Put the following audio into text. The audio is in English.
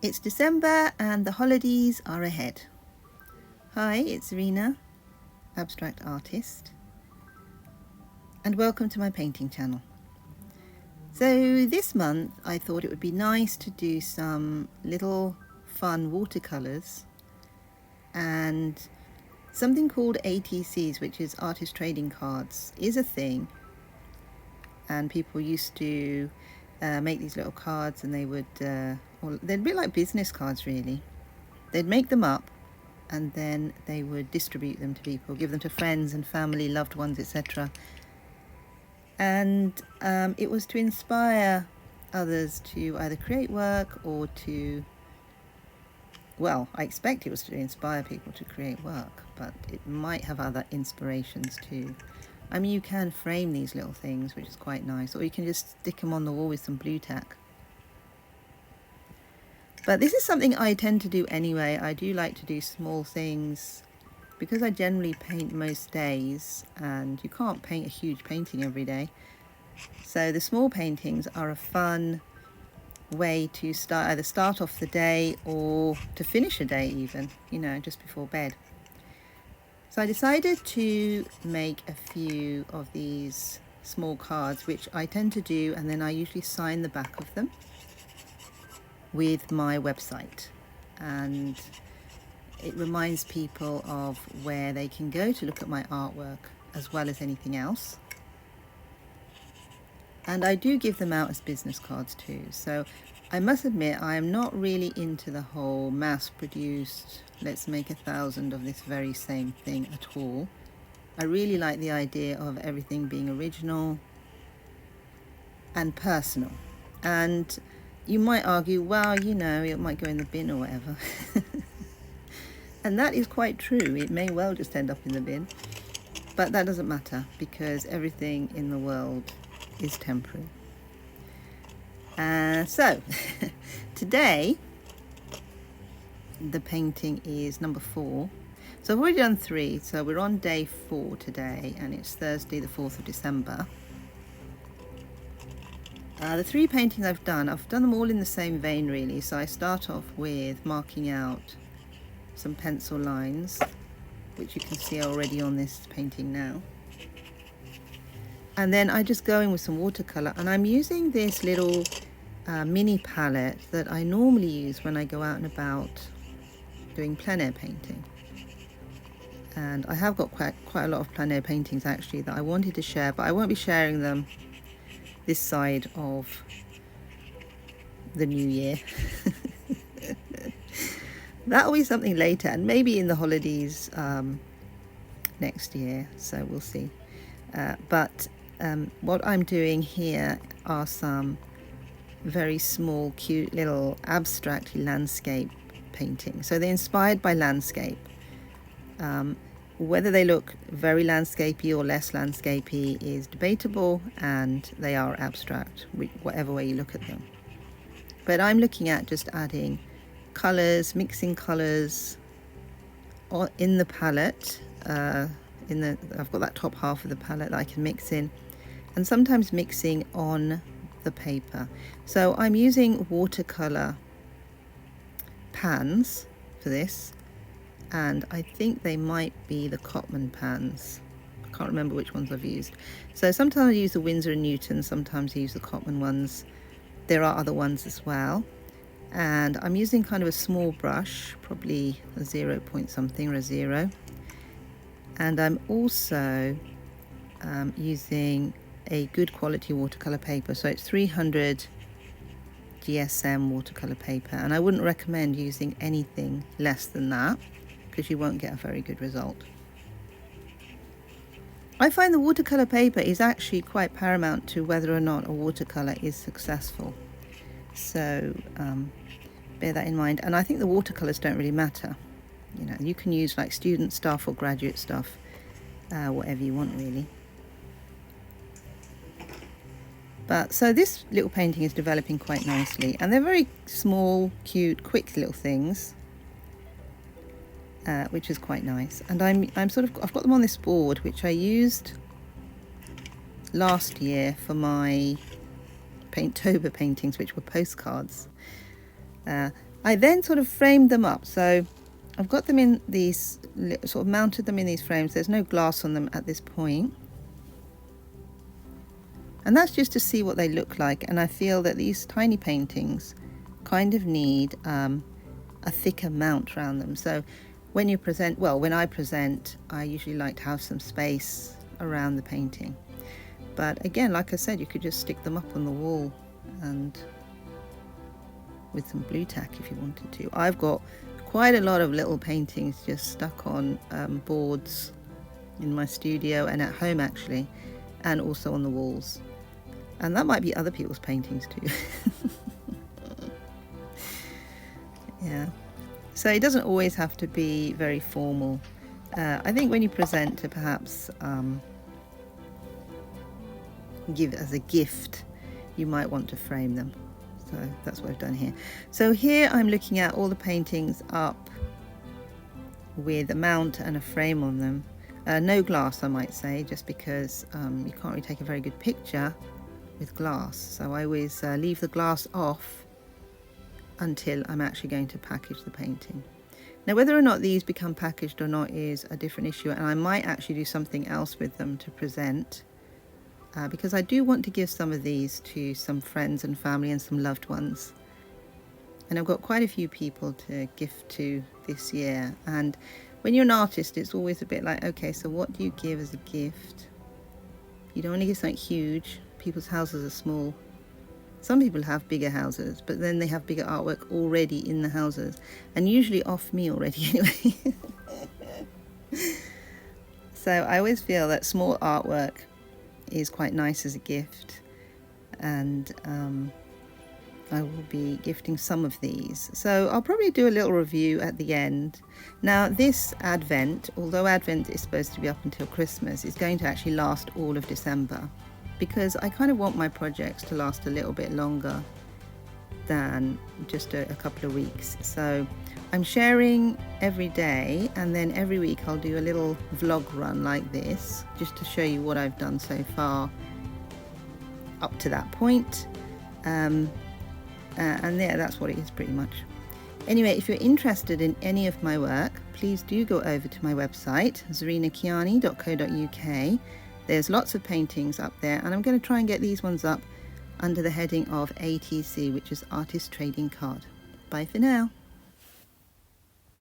It's December and the holidays are ahead. Hi, it's Rena, abstract artist, and welcome to my painting channel. So this month I thought it would be nice to do some little fun watercolors and something called ATCs, which is artist trading cards, is a thing, and people used to make these little cards, and they would they'd be like business cards really. They'd make them up and then they would distribute them to people, give them to friends and family, loved ones, etc. And it was to inspire others to either create work or to, well, I expect it was to inspire people to create work, but it might have other inspirations too. I mean, you can frame these little things, which is quite nice, or you can just stick them on the wall with some Blu-Tack. But this is something I tend to do anyway. I do like to do small things because I generally paint most days, and you can't paint a huge painting every day. So the small paintings are a fun way to either start off the day or to finish a day even, you know, just before bed. So I decided to make a few of these small cards, which I tend to do, and then I usually sign the back of them with my website, and it reminds people of where they can go to look at my artwork as well as anything else. And I do give them out as business cards too. So I must admit, I am not really into the whole mass-produced, let's make 1,000 of this very same thing at all. I really like the idea of everything being original and personal. And you might argue, well, you know, it might go in the bin or whatever. And that is quite true. It may well just end up in the bin. But that doesn't matter, because everything in the world is temporary. So, today, the painting is number 4. So I've already done 3, so we're on day 4 today, and it's Thursday the 4th of December. The 3 paintings I've done them all in the same vein really. So I start off with marking out some pencil lines, which you can see already on this painting now. And then I just go in with some watercolor, and I'm using this little mini palette that I normally use when I go out and about doing plein air painting. And I have got quite a lot of plein air paintings actually that I wanted to share, but I won't be sharing them this side of the new year. That'll be something later, and maybe in the holidays next year, so we'll see. But what I'm doing here are some very small, cute little abstract landscape paintings. So they're inspired by landscape. Whether they look very landscapey or less landscapey is debatable, and they are abstract, whatever way you look at them. But I'm looking at just adding colours, mixing colours in the palette. I've got that top half of the palette that I can mix in, and sometimes mixing on the paper. So I'm using watercolour pans for this, and I think they might be the Cotman pans. I can't remember which ones I've used. So sometimes I use the Winsor & Newton, sometimes I use the Cotman ones. There are other ones as well. And I'm using kind of a small brush, probably a 0 point something or a 0. And I'm also using a good quality watercolor paper. So it's 300 GSM watercolor paper. And I wouldn't recommend using anything less than that, because you won't get a very good result. I find the watercolor paper is actually quite paramount to whether or not a watercolor is successful. So bear that in mind. And I think the watercolors don't really matter. You know, you can use like student stuff or graduate stuff, whatever you want really. But so this little painting is developing quite nicely, and they're very small, cute, quick little things. Which is quite nice. And I've got them on this board, which I used last year for my Painttober paintings, which were postcards. I then sort of framed them up. So I've got them in these, sort of mounted them in these frames. There's no glass on them at this point. And that's just to see what they look like. And I feel that these tiny paintings kind of need a thicker mount around them. So when you present, well, when I present, I usually like to have some space around the painting. But again, like I said, you could just stick them up on the wall and with some Blu-Tack if you wanted to. I've got quite a lot of little paintings just stuck on boards in my studio and at home actually, and also on the walls. And that might be other people's paintings too. Yeah, so it doesn't always have to be very formal. I think when you present to perhaps give as a gift, you might want to frame them. So that's what I've done here. So here I'm looking at all the paintings up with a mount and a frame on them. No glass, I might say, just because you can't really take a very good picture with glass. So I always leave the glass off until I'm actually going to package the painting. Now whether or not these become packaged or not is a different issue, and I might actually do something else with them to present. Because I do want to give some of these to some friends and family and some loved ones. And I've got quite a few people to gift to this year. And when you're an artist, it's always a bit like, okay, so what do you give as a gift? You don't want to give something huge. People's houses are small. Some people have bigger houses, but then they have bigger artwork already in the houses. And usually off me already anyway. So I always feel that small artwork is quite nice as a gift, and I will be gifting some of these. So I'll probably do a little review at the end. Now this Advent, although Advent is supposed to be up until Christmas, is going to actually last all of December, because I kind of want my projects to last a little bit longer than just a couple of weeks. So I'm sharing every day, and then every week I'll do a little vlog run like this, just to show you what I've done so far up to that point. And yeah, that's what it is pretty much. Anyway, if you're interested in any of my work, please do go over to my website, zarinakiani.co.uk. There's lots of paintings up there, and I'm going to try and get these ones up under the heading of ATC, which is Artist Trading Card. Bye for now.